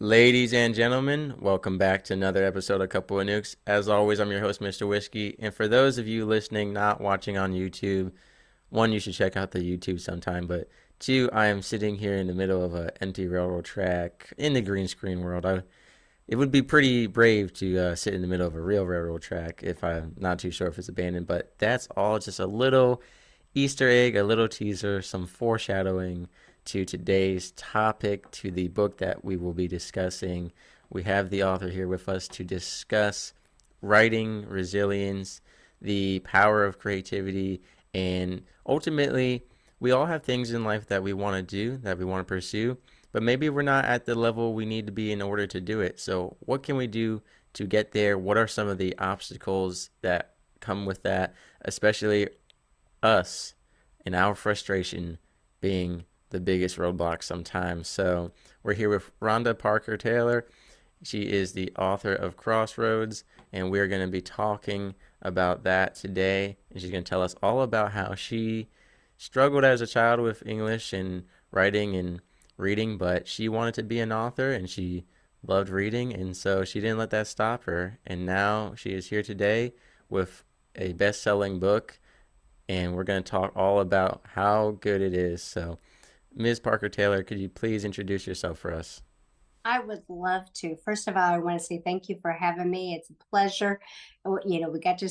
Ladies and gentlemen, welcome back to another episode of Couple of Nukes. As always, I'm your host, Mr. Whiskey. And for those of you listening, not watching on YouTube, one, you should check out the YouTube sometime. But two, I am sitting here in the middle of an empty railroad track in the green screen world. It would be pretty brave to sit in the middle of a real railroad track if I'm not too sure if it's abandoned. But that's all just a little Easter egg, a little teaser, some foreshadowing to today's topic, to the book that we will be discussing. We have the author here with us to discuss writing, resilience, the power of creativity, and ultimately, we all have things in life that we want to do, that we want to pursue, but maybe we're not at the level we need to be in order to do it. So, what can we do to get there? What are some of the obstacles that come with that, especially us and our frustration being the biggest roadblock sometimes. So we're here with Rhonda Parker Taylor. She is the author of Crossroads, and we're going to be talking about that today. And she's going to tell us all about how she struggled as a child with English and writing and reading, but she wanted to be an author and she loved reading, and so she didn't let that stop her. And now she is here today with a best-selling book, and we're going to talk all about how good it is. So, Ms. Parker Taylor, could you please introduce yourself for us? I would love to. First of all, I want to say thank you for having me. It's a pleasure. We got to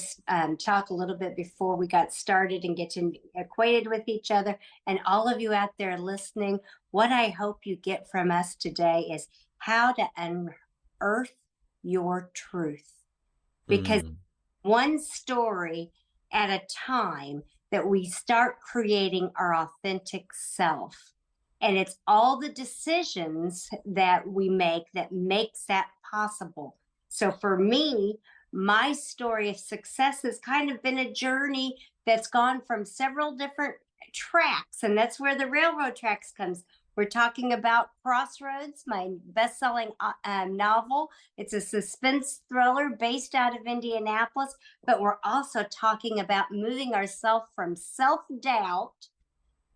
talk a little bit before we got started and get to acquainted with each other. And all of you out there listening, what I hope you get from us today is how to unearth your truth. Because Mm, one story at a time that we start creating our authentic self. And it's all the decisions that we make that makes that possible. So for me, my story of success has kind of been a journey that's gone from several different tracks, and that's where the railroad tracks comes. We're talking about Crossroads, my best-selling novel. It's a suspense thriller based out of Indianapolis, but we're also talking about moving ourselves from self-doubt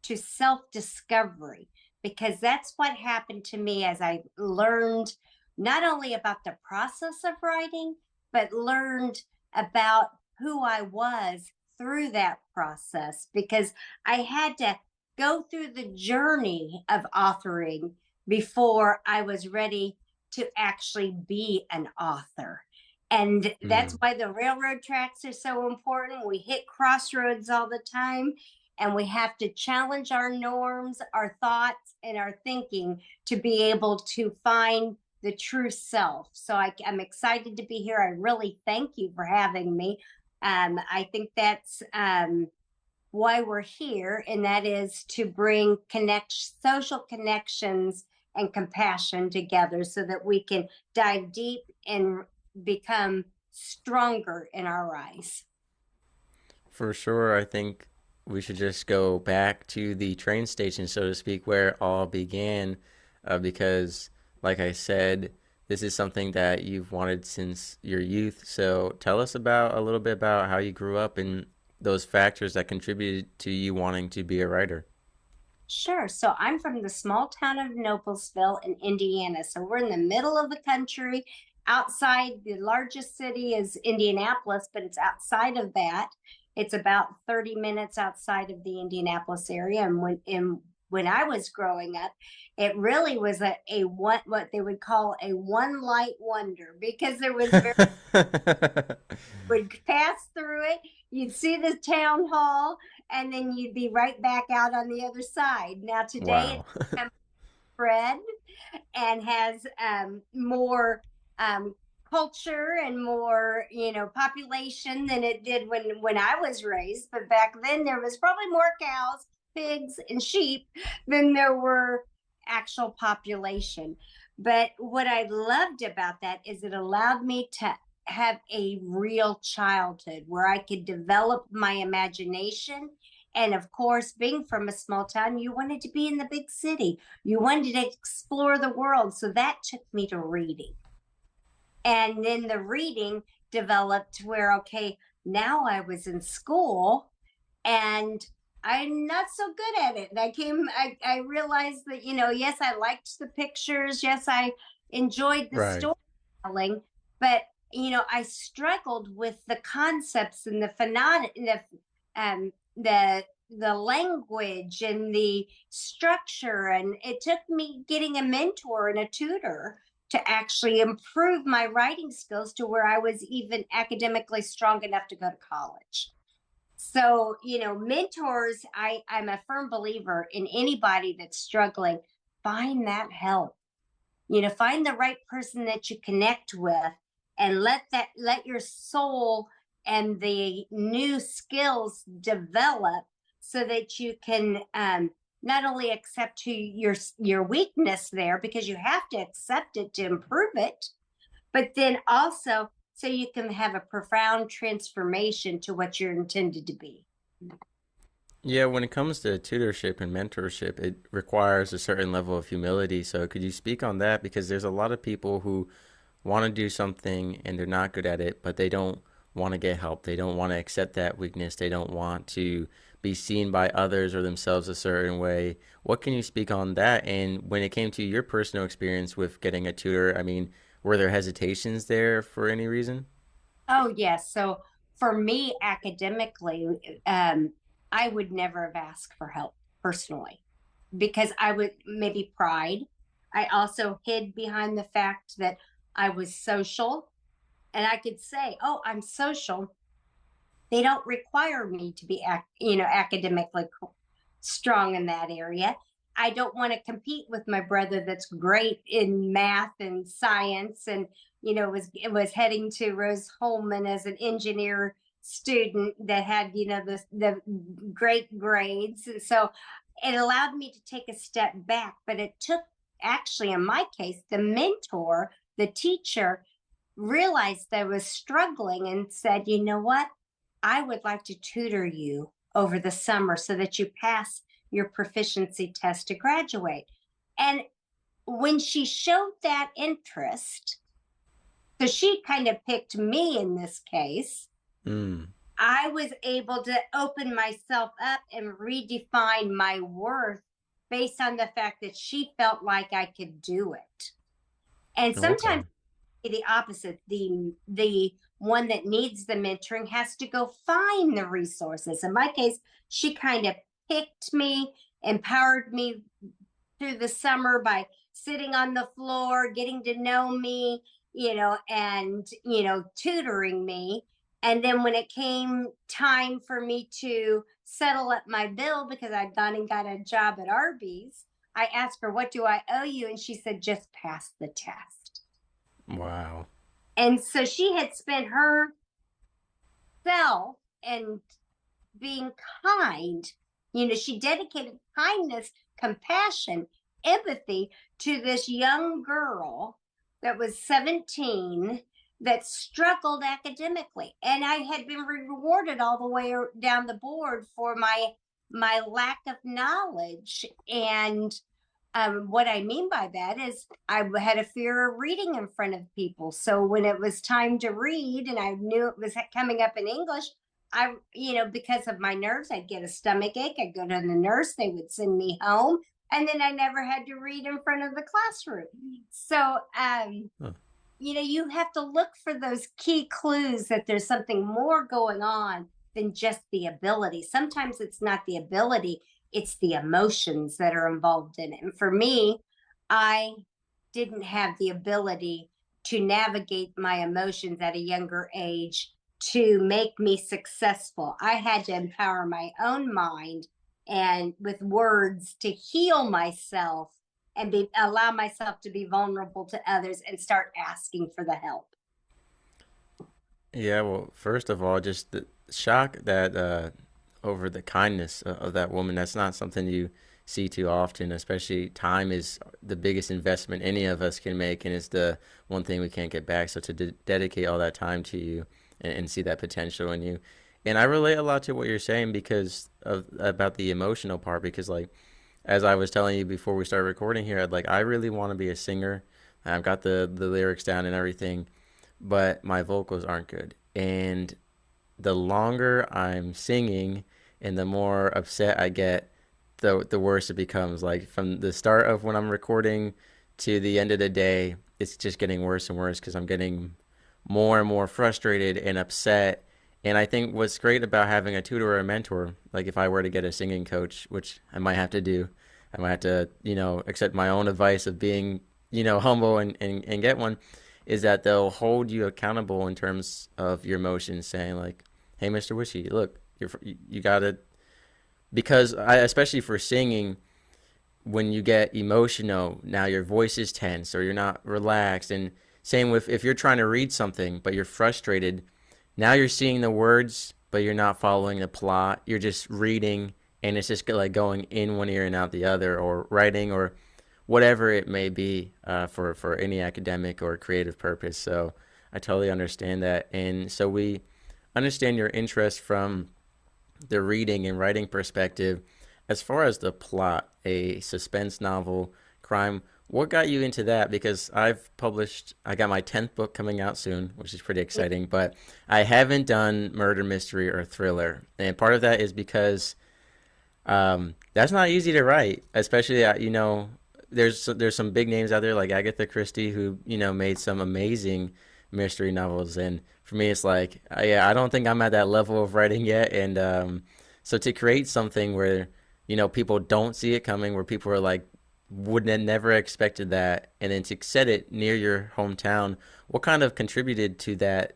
to self-discovery, because that's what happened to me as I learned not only about the process of writing, but learned about who I was through that process, because I had to go through the journey of authoring before I was ready to actually be an author. And that's mm. why the railroad tracks are so important. We hit crossroads all the time, and we have to challenge our norms, our thoughts, and our thinking to be able to find the true self. So I'm excited to be here. I really thank you for having me. I think that's why we're here, and that is to bring social connections and compassion together so that we can dive deep and become stronger in our eyes. For sure, I think we should just go back to the train station, so to speak, where it all began, because, like I said, this is something that you've wanted since your youth. So tell us about a little bit about how you grew up and those factors that contributed to you wanting to be a writer. Sure. So I'm from the small town of Noblesville in Indiana. So we're in the middle of the country. Outside, the largest city is Indianapolis, but it's outside of that. It's about 30 minutes outside of the Indianapolis area. And when I was growing up, it really was a what they would call a one light wonder, because there was very would pass through it. You'd see the town hall, and then you'd be right back out on the other side. Now today Wow. it's spread and has more um, culture and more, population than it did when I was raised. But back then there was probably more cows, pigs, and sheep than there were actual population. But what I loved about that is it allowed me to have a real childhood where I could develop my imagination. And of course, being from a small town, you wanted to be in the big city. You wanted to explore the world. So that took me to reading. And then the reading developed where, okay, now I was in school and I'm not so good at it. And I realized that, yes, I liked the pictures. Yes, I enjoyed the Right. storytelling, but I struggled with the concepts and the the language and the structure, and it took me getting a mentor and a tutor to actually improve my writing skills to where I was even academically strong enough to go to college. So, mentors, I'm a firm believer in anybody that's struggling, find that help. Find the right person that you connect with, and let your soul and the new skills develop so that you can not only accept your weakness there, because you have to accept it to improve it, but then also so you can have a profound transformation to what you're intended to be. Yeah, when it comes to tutorship and mentorship, it requires a certain level of humility. So could you speak on that? Because there's a lot of people who want to do something and they're not good at it, but they don't want to get help. They don't want to accept that weakness. They don't want to be seen by others or themselves a certain way. What can you speak on that? And when it came to your personal experience with getting a tutor, I mean, were there hesitations there for any reason? Oh, yes. So for me, academically, I would never have asked for help personally, because I would maybe pride. I also hid behind the fact that I was social, and I could say, "Oh, I'm social." They don't require me to be, academically strong in that area. I don't want to compete with my brother that's great in math and science, and was heading to Rose Holman as an engineer student that had the great grades, and so it allowed me to take a step back. But it took, actually, in my case, the mentor, the teacher, realized I was struggling and said, "You know what? I would like to tutor you over the summer so that you pass your proficiency test to graduate." And when she showed that interest, so she kind of picked me in this case, Mm, I was able to open myself up and redefine my worth based on the fact that she felt like I could do it. And sometimes okay. the opposite, the one that needs the mentoring has to go find the resources. In my case, she kind of picked me, empowered me through the summer by sitting on the floor, getting to know me, and tutoring me. And then when it came time for me to settle up my bill, because I'd gone and got a job at Arby's, I asked her, "What do I owe you?" And she said, "Just pass the test." Wow. And so she had spent her self and being kind. She dedicated kindness, compassion, empathy to this young girl that was 17 that struggled academically. And I had been rewarded all the way down the board for my lack of knowledge. And what I mean by that is I had a fear of reading in front of people. So when it was time to read and I knew it was coming up in English, because of my nerves, I'd get a stomach ache. I'd go to the nurse, they would send me home. And then I never had to read in front of the classroom. So, Huh. you have to look for those key clues that there's something more going on than just the ability. Sometimes it's not the ability, it's the emotions that are involved in it. And for me, I didn't have the ability to navigate my emotions at a younger age to make me successful. I had to empower my own mind and with words to heal myself and allow myself to be vulnerable to others and start asking for the help. Yeah, well, first of all, just the shock that over the kindness of that woman. That's not something you see too often, especially time is the biggest investment any of us can make, and it's the one thing we can't get back. So to dedicate all that time to you and see that potential in you. And I relate a lot to what you're saying because of about the emotional part because like as I was telling you before we started recording here, I really want to be a singer. I've got the lyrics down and everything, but my vocals aren't good. And the longer I'm singing and the more upset I get, the worse it becomes. Like from the start of when I'm recording to the end of the day, it's just getting worse and worse because I'm getting more and more frustrated and upset. And I think what's great about having a tutor or a mentor, like if I were to get a singing coach, which I might have to do, I might have to, accept my own advice of being, humble and get one, is that they'll hold you accountable in terms of your emotions, saying like, "Hey, Mr. Wishy, look, you gotta," because especially for singing, when you get emotional, now your voice is tense or you're not relaxed. And same with if you're trying to read something but you're frustrated, now you're seeing the words but you're not following the plot. You're just reading and it's just like going in one ear and out the other, or writing or whatever it may be, for any academic or creative purpose. So I totally understand that. And so we understand your interest from the reading and writing perspective. As far as the plot, a suspense novel, crime, what got you into that? Because I got my 10th book coming out soon, which is pretty exciting, but I haven't done murder mystery or thriller. And part of that is because that's not easy to write, especially, there's some big names out there like Agatha Christie who, made some amazing mystery novels. And for me, it's like, yeah, I don't think I'm at that level of writing yet. And so to create something where, people don't see it coming, where people are like, would have never expected that, and then to set it near your hometown, what kind of contributed to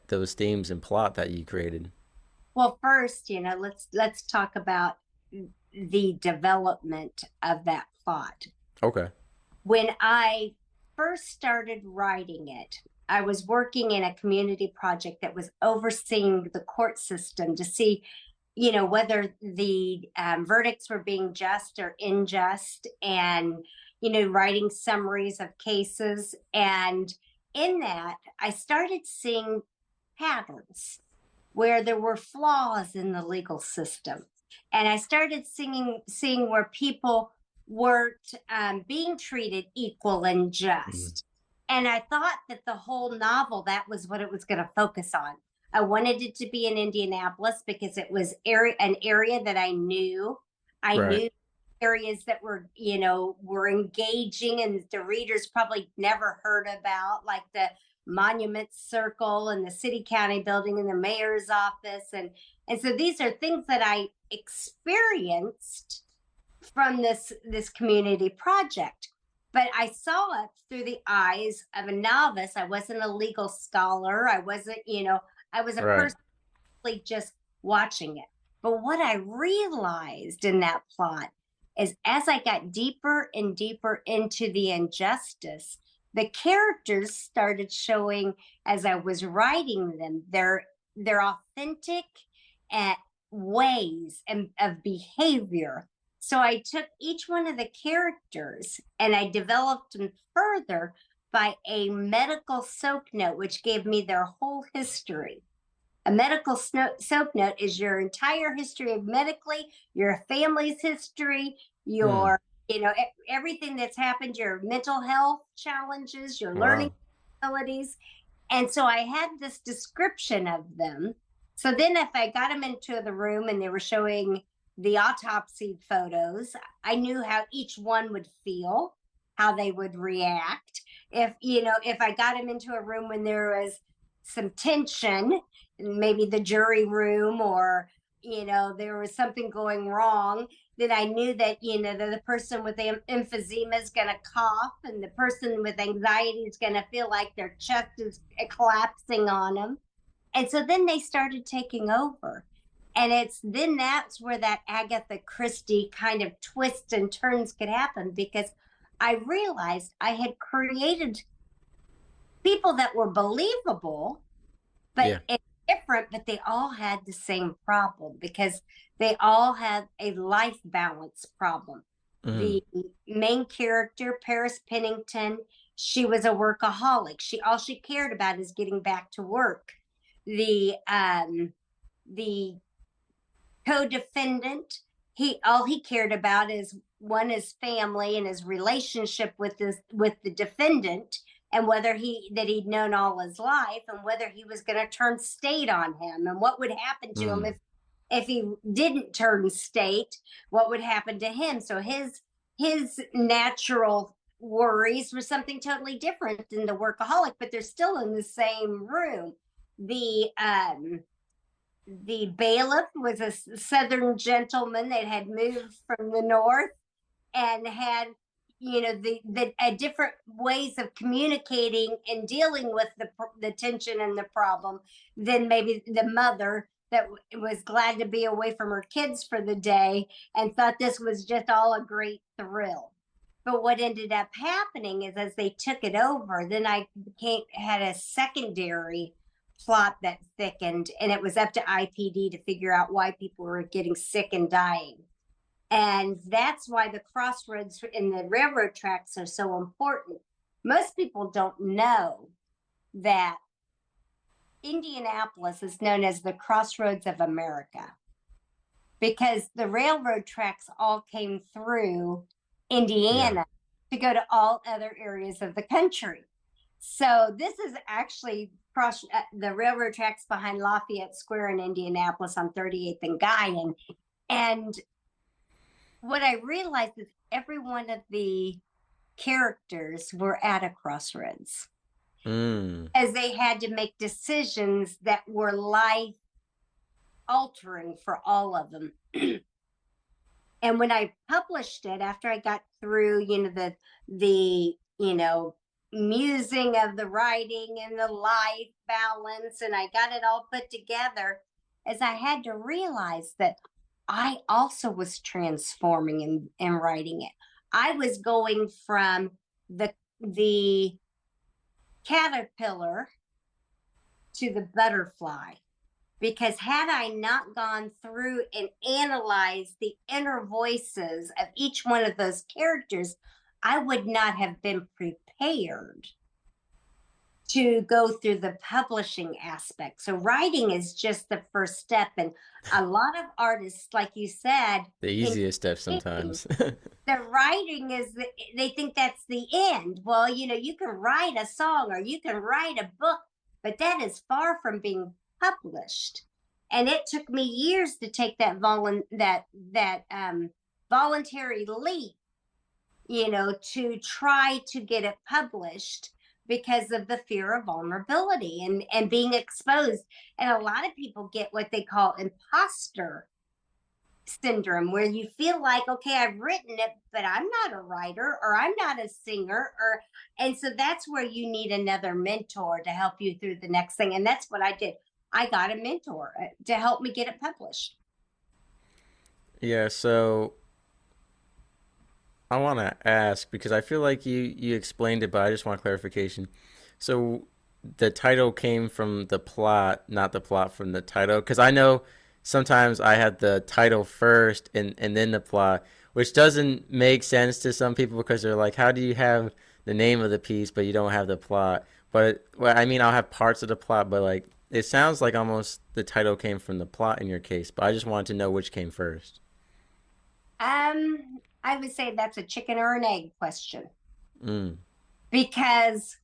those themes and plot that you created? Well, first, let's talk about the development of that plot. Okay. When I first started writing it, I was working in a community project that was overseeing the court system to see, whether the verdicts were being just or unjust, and, writing summaries of cases. And in that, I started seeing patterns where there were flaws in the legal system. And I started seeing where people weren't being treated equal and Mm. just. And I thought that the whole novel, that was what it was going to focus on. I wanted it to be in Indianapolis because it was an area that I knew. I Right. knew areas that were engaging and the readers probably never heard about, like the Monument Circle and the city county building and the mayor's office. And so these are things that I experienced from this community project, but I saw it through the eyes of a novice. I wasn't a legal scholar. I wasn't, I was a Right. person just watching it. But what I realized in that plot is, as I got deeper and deeper into the injustice, the characters started showing, as I was writing them, their authentic uh, ways and of behavior. So I took each one of the characters and I developed them further by a medical soap note, which gave me their whole history. A medical soap note is your entire history of medically, your family's history, Hmm. your, everything that's happened, your mental health challenges, your learning Wow. abilities. And so I had this description of them. So then if I got them into the room and they were showing the autopsy photos, I knew how each one would feel, how they would react. If I got them into a room when there was some tension, maybe the jury room, or there was something going wrong, then I knew that that the person with emphysema is going to cough, and the person with anxiety is going to feel like their chest is collapsing on them. And so then they started taking over. And that's where that Agatha Christie kind of twists and turns could happen, because I realized I had created people that were believable, but Yeah. it's different, but they all had the same problem because they all had a life balance problem. Hmm. The main character, Paris Pennington, she was a workaholic. All she cared about is getting back to work. The co-defendant, he all he cared about is his family and his relationship with the defendant, and whether he'd known all his life, and whether he was going to turn state on him, and what would happen to him Hmm. if he didn't turn state, what would happen to him. So his natural worries were something totally different than the workaholic, but they're still in the same room. The bailiff was a southern gentleman that had moved from the north and had, the different ways of communicating and dealing with the tension and the problem than maybe the mother that was glad to be away from her kids for the day and thought this was just all a great thrill. But what ended up happening is, as they took it over, then had a secondary plot that thickened, and it was up to IPD to figure out why people were getting sick and dying. And that's why the crossroads in the railroad tracks are so important. Most people don't know that Indianapolis is known as the Crossroads of America because the railroad tracks all came through Indiana to go to all other areas of the country. So this is actually the railroad tracks behind Lafayette Square in Indianapolis on 38th and Guyan. And what I realized is every one of the characters were at a crossroads as they had to make decisions that were life altering for all of them. And when I published it, after I got through, the musing of the writing and the life balance, and I got it all put together, as I had to realize that I also was transforming in writing it. I was going from the caterpillar to the butterfly, because had I not gone through and analyzed the inner voices of each one of those characters, I would not have been prepared to go through the publishing aspect. So writing is just the first step. And a lot of artists, like you said, The easiest step sometimes. the writing is they think that's the end. Well, you can write a song or you can write a book, but that is far from being published. And it took me years to take that voluntary leap, to try to get it published because of the fear of vulnerability and being exposed. And a lot of people get what they call imposter syndrome, where you feel like, okay, I've written it, but I'm not a writer or I'm not a singer, and so that's where you need another mentor to help you through the next thing. And that's what I did. I got a mentor to help me get it published. Yeah, so I want to ask because I feel like you explained it, but I just want clarification. So the title came from the plot, not the plot from the title, because I know sometimes I had the title first and then the plot, which doesn't make sense to some people because they're like, how do you have the name of the piece but you don't have the plot? But well, I mean, I'll have parts of the plot, but like it sounds like almost the title came from the plot in your case. But I just wanted to know which came first. I would say that's a chicken or an egg question, Mm. because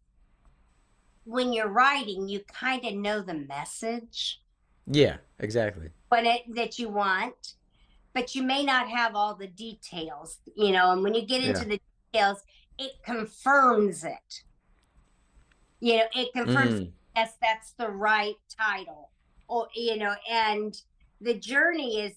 when you're writing, you kind of know the message Yeah, exactly. that you want, but you may not have all the details, and when you get Yeah. into the details, it confirms it. It confirms, Mm. yes, that's the right title. Or, and the journey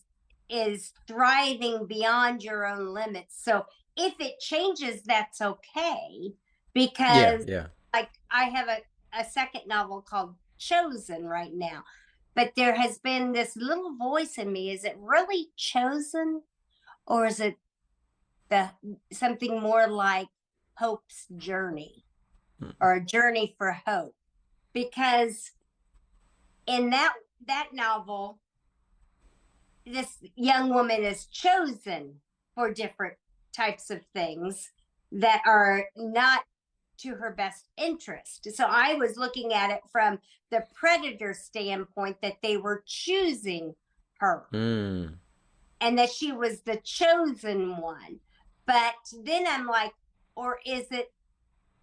is thriving beyond your own limits. So if it changes, that's okay, Yeah, because yeah. like I have a second novel called Chosen right now. But there has been this little voice in me. Is it really chosen? Or is it the something more like Hope's Journey, Mm. or a journey for hope? Because in that novel, this young woman is chosen for different types of things that are not to her best interest. So I was looking at it from the predator standpoint, that they were choosing her Mm. and that she was the chosen one. But then I'm like, or is it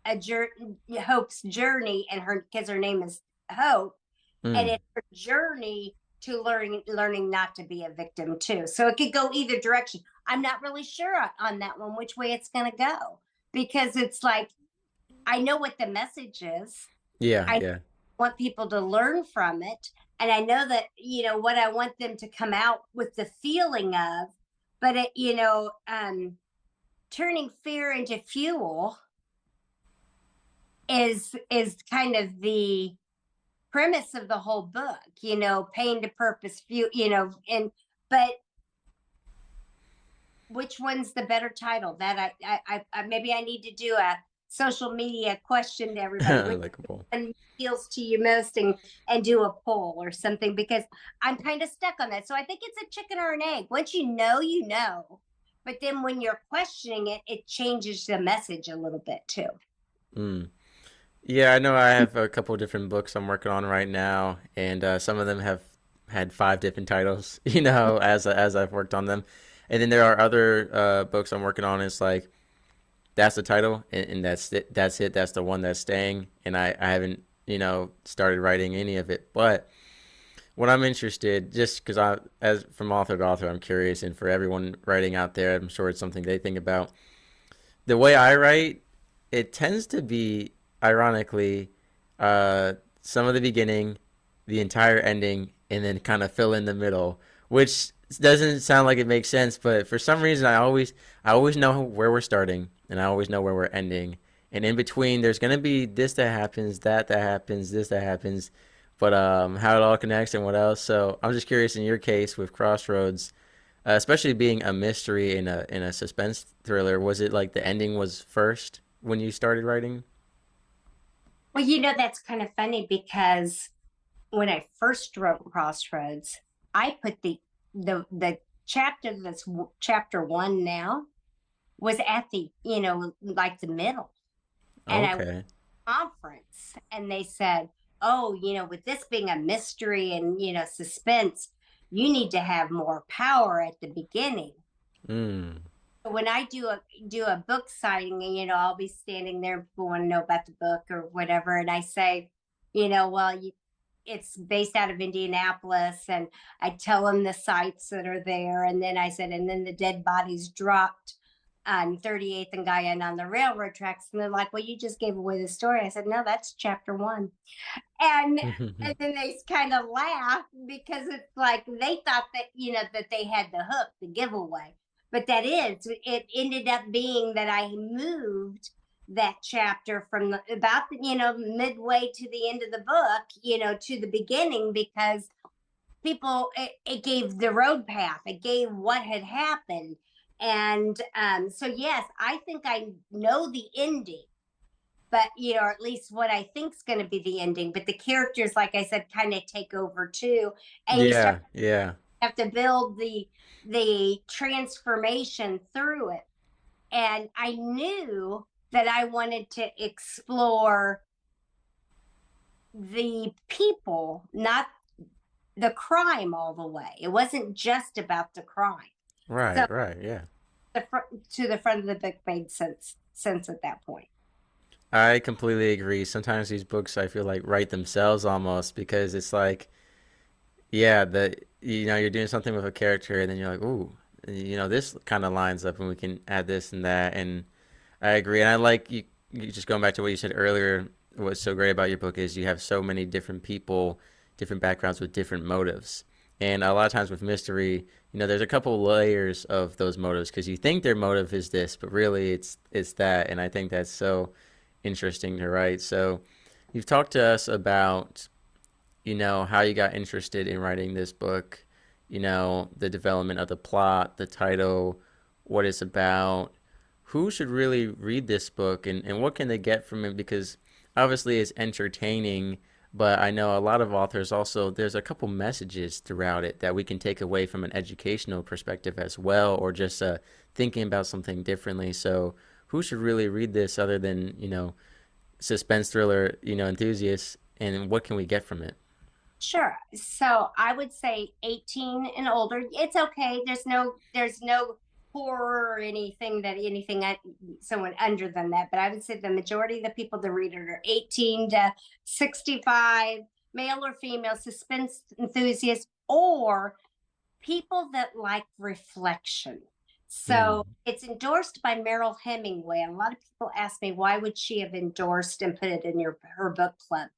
Hope's journey, and because her name is Hope, and Mm. it's her journey to learning not to be a victim too. So it could go either direction. I'm not really sure on that one which way it's going to go. because it's like I know what the message is. Yeah, I yeah. want people to learn from it. And I know that, what I want them to come out with the feeling of, but turning fear into fuel is kind of the premise of the whole book, pain to purpose, fuel, but which one's the better title? That I maybe I need to do a social media question to everybody. Which Likeable. one appeals to you most, and do a poll or something, because I'm kind of stuck on that. So I think it's a chicken or an egg. Once you know, you know. But then when you're questioning it, it changes the message a little bit too. Mm. Yeah, I know I have a couple different books I'm working on right now, and some of them have had five different titles, as I've worked on them. And then there are other books I'm working on. It's like that's the title, and that's it. That's it. That's the one that's staying. And I haven't, started writing any of it. But what I'm interested, just because as from author to author, I'm curious, and for everyone writing out there, I'm sure it's something they think about. The way I write, it tends to be, ironically, some of the beginning, the entire ending, and then kind of fill in the middle, which doesn't sound like it makes sense, but for some reason, I always know where we're starting, and I always know where we're ending. And in between, there's gonna be this that happens, that happens, this that happens, but how it all connects and what else. So I'm just curious in your case with Crossroads, especially being a mystery in a suspense thriller, was it like the ending was first when you started writing? Well, that's kind of funny because when I first wrote Crossroads, I put the chapter that's chapter one now was at the like the middle, and I went Okay. to a conference and they said, oh, with this being a mystery and suspense, you need to have more power at the beginning. Mm. When I do a book signing, and I'll be standing there, people want to know about the book or whatever, and I say, well, it's based out of Indianapolis, and I tell them the sites that are there, and then I said, and then the dead bodies dropped on 38th and Guyana on the railroad tracks, and they're like, well, you just gave away the story. I said, no, that's chapter one, and then they kind of laugh because it's like they thought that that they had the hook, the giveaway, but it ended up being that I moved that chapter from about midway to the end of the book, to the beginning, because it gave the road path, it gave what had happened, and so yes, I think I know the ending, but or at least what I think's going to be the ending. But the characters, like I said, kind of take over too, and you start Yeah, yeah. have to build the transformation through it. And I knew that I wanted to explore the people, not the crime all the way. It wasn't just about the crime. So Right, right, yeah. to the front of the book made sense at that point. I completely agree. Sometimes these books I feel like write themselves almost because it's like, yeah, you're doing something with a character and then you're like, ooh, this kind of lines up and we can add this and that. And I agree. And I like you just going back to what you said earlier. What's so great about your book is you have so many different people, different backgrounds with different motives. And a lot of times with mystery, there's a couple layers of those motives because you think their motive is this, but really it's that. And I think that's so interesting to write. So you've talked to us about, how you got interested in writing this book, the development of the plot, the title, what it's about. Who should really read this book and what can they get from it? Because obviously it's entertaining, but I know a lot of authors also, there's a couple messages throughout it that we can take away from an educational perspective as well, or just thinking about something differently. So who should really read this other than, suspense thriller, enthusiasts, and what can we get from it? Sure. So I would say 18 and older. It's okay. There's no horror or anything someone under than that. But I would say the majority of the people that read it are 18 to 65, male or female, suspense enthusiasts, or people that like reflection. So it's endorsed by Merrill Hemingway. And a lot of people ask me, why would she have endorsed and put it in her book club?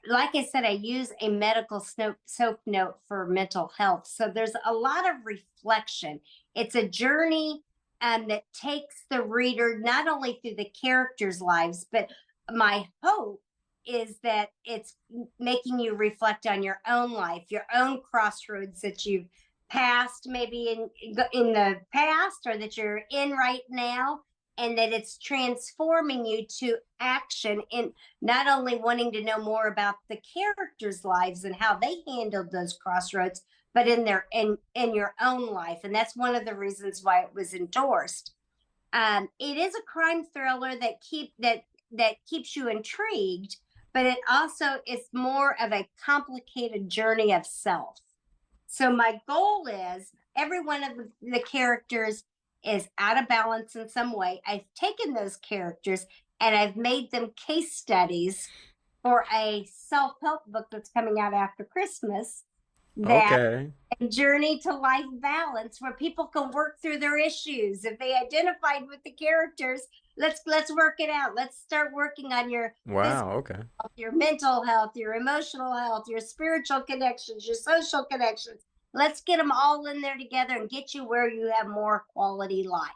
Like I said, I use a medical soap note for mental health. So there's a lot of reflection. It's a journey that takes the reader not only through the characters' lives, but my hope is that it's making you reflect on your own life, your own crossroads that you've passed, maybe in the past, or that you're in right now, and that it's transforming you to action in not only wanting to know more about the characters' lives and how they handled those crossroads, but in your own life. And that's one of the reasons why it was endorsed. It is a crime thriller that keeps you intrigued, but it also is more of a complicated journey of self. So my goal is every one of the characters is out of balance in some way. I've taken those characters and I've made them case studies for a self-help book that's coming out after Christmas. That Okay. a journey to life balance, where people can work through their issues. If they identified with the characters, let's work it out. Let's start working on your physical Wow. Okay. health, your mental health, your emotional health, your spiritual connections, your social connections. Let's get them all in there together and get you where you have more quality life.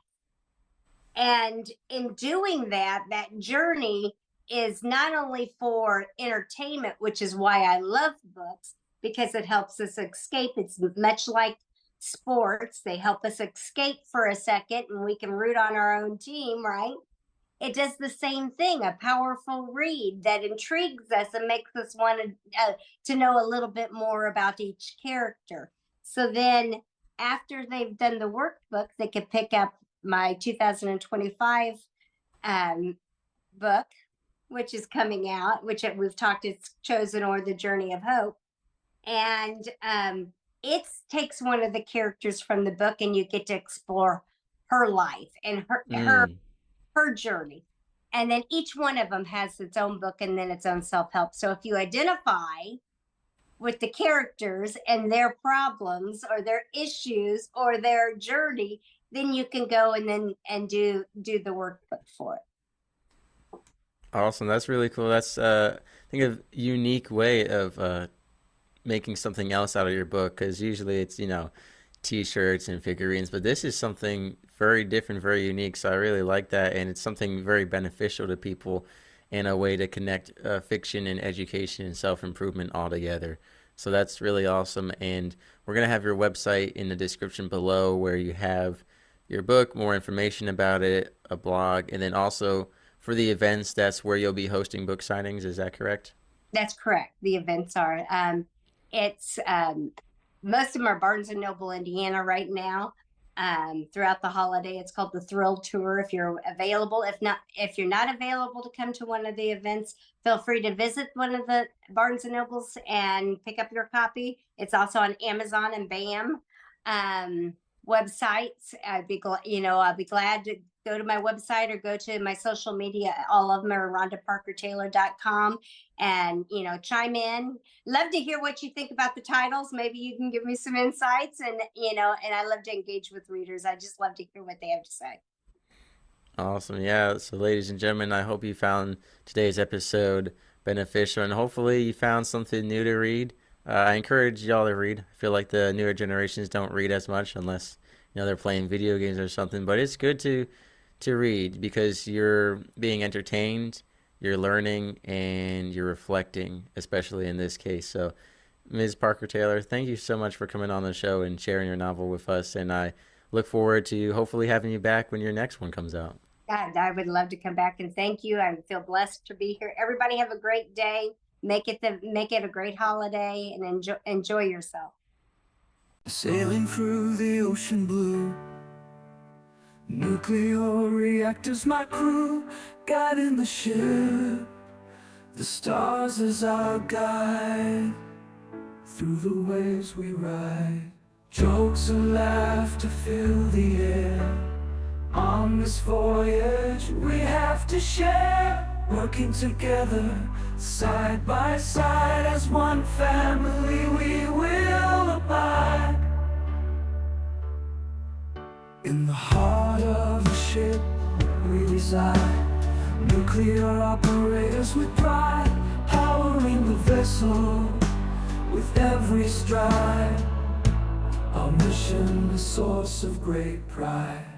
And in doing that, that journey is not only for entertainment, which is why I love books, because it helps us escape. It's much like sports. They help us escape for a second and we can root on our own team, right? It does the same thing, a powerful read that intrigues us and makes us want to know a little bit more about each character. So then after they've done the workbook, they could pick up my 2025 book, which is coming out, which we've talked, it's Chosen or The Journey of Hope. And it takes one of the characters from the book and you get to explore her life and her journey. And then each one of them has its own book and then its own self-help. So if you identify with the characters and their problems or their issues or their journey, then you can go and do the workbook for it. Awesome. That's really cool. That's I think a unique way of making something else out of your book, because usually it's, t-shirts and figurines, but this is something very different, very unique. So I really like that, and it's something very beneficial to people and a way to connect fiction and education and self-improvement all together. So that's really awesome. And we're going to have your website in the description below, where you have your book, more information about it, a blog, and then also for the events, that's where you'll be hosting book signings. Is that correct? That's correct. The events are it's most of them are Barnes and Noble, Indiana right now. Throughout the holiday, it's called the Thrill Tour. If you're available, if you're not available to come to one of the events, feel free to visit one of the Barnes and Nobles and pick up your copy. It's also on Amazon and BAM websites. I'll be glad to go to my website or go to my social media. All of them are rhondaparkertaylor.com, and chime in. Love to hear what you think about the titles. Maybe you can give me some insights, and I love to engage with readers. I just love to hear what they have to say. Awesome. Yeah. So, ladies and gentlemen, I hope you found today's episode beneficial, and hopefully you found something new to read. I encourage y'all to read. I feel like the newer generations don't read as much unless they're playing video games or something. But it's good to read, because you're being entertained, you're learning, and you're reflecting, especially in this case. So, Ms. Parker Taylor, thank you so much for coming on the show and sharing your novel with us. And I look forward to hopefully having you back when your next one comes out. God, I would love to come back, and thank you. I feel blessed to be here. Everybody have a great day. Make it a great holiday, and enjoy yourself. Sailing through the ocean blue, nuclear reactors my crew, guiding the ship, the stars as our guide, through the waves we ride, jokes and laughter fill the air. On this voyage we have to share, working together, side by side, as one family we will abide. In the heart of the ship we reside, nuclear operators with pride, powering the vessel with every stride. Our mission, the source of great pride.